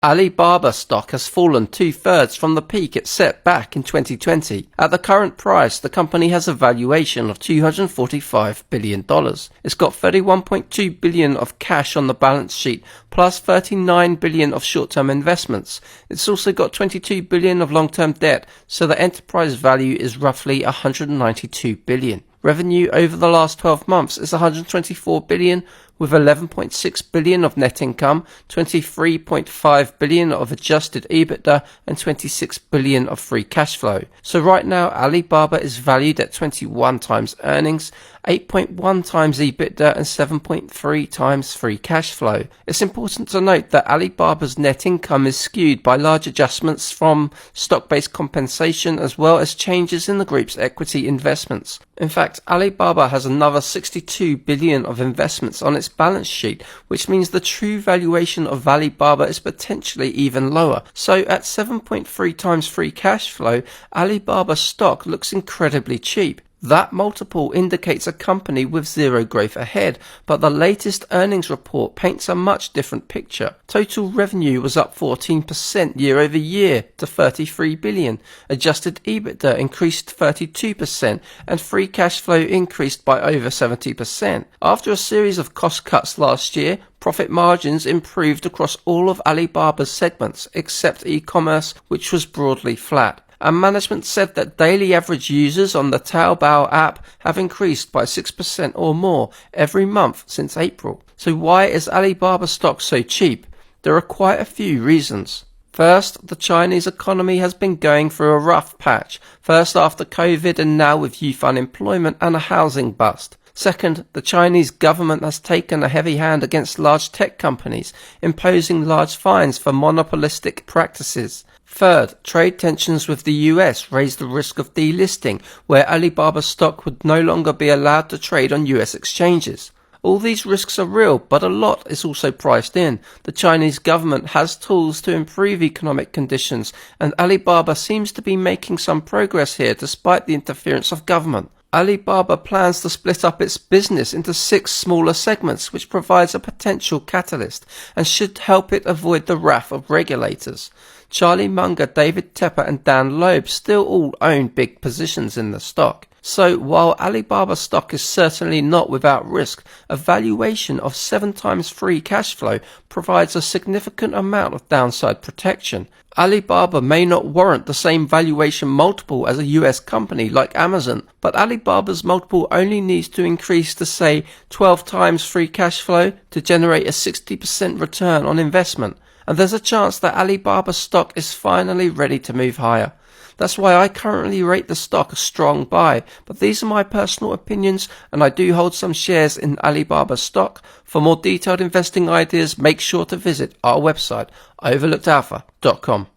Alibaba stock has fallen 2/3 from the peak it set back in 2020. At the current price, the company has a valuation of $245 billion. It's got $31.2 billion of cash on the balance sheet, plus $39 billion of short-term investments. It's also got $22 billion of long-term debt, so the enterprise value is roughly $192 billion. Revenue over the last 12 months is $124 billion, with $11.6 billion of net income, $23.5 billion of adjusted EBITDA, and $26 billion of free cash flow. So right now, Alibaba is valued at 21 times earnings, 8.1 times EBITDA, and 7.3 times free cash flow. It's important to note that Alibaba's net income is skewed by large adjustments from stock-based compensation as well as changes in the group's equity investments. In fact, Alibaba has another $62 billion of investments on its balance sheet, which means the true valuation of Alibaba is potentially even lower. So at 7.3 times free cash flow, Alibaba stock looks incredibly cheap. That multiple indicates a company with zero growth ahead, but the latest earnings report paints a much different picture. Total revenue was up 14% year over year to $33 billion. Adjusted EBITDA increased 32% and free cash flow increased by over 70%. After a series of cost cuts last year, profit margins improved across all of Alibaba's segments except e-commerce, which was broadly flat. And management said that daily average users on the Taobao app have increased by 6% or more every month since April. So why is Alibaba stock so cheap? There are quite a few reasons. First, the Chinese economy has been going through a rough patch, first after COVID and now with youth unemployment and a housing bust. Second, the Chinese government has taken a heavy hand against large tech companies, imposing large fines for monopolistic practices. Third, trade tensions with the US raised the risk of delisting, where Alibaba stock would no longer be allowed to trade on US exchanges. All these risks are real, but a lot is also priced in. The Chinese government has tools to improve economic conditions, and Alibaba seems to be making some progress here despite the interference of government. Alibaba plans to split up its business into 6 smaller segments, which provides a potential catalyst and should help it avoid the wrath of regulators. Charlie Munger, David Tepper and Dan Loeb still all own big positions in the stock. So while Alibaba stock is certainly not without risk, a valuation of 7 times free cash flow provides a significant amount of downside protection. Alibaba may not warrant the same valuation multiple as a US company like Amazon, but Alibaba's multiple only needs to increase to say 12 times free cash flow to generate a 60% return on investment. And there's a chance that Alibaba stock is finally ready to move higher. That's why I currently rate the stock a strong buy, but these are my personal opinions and I do hold some shares in Alibaba stock. For more detailed investing ideas, make sure to visit our website, overlookedalpha.com.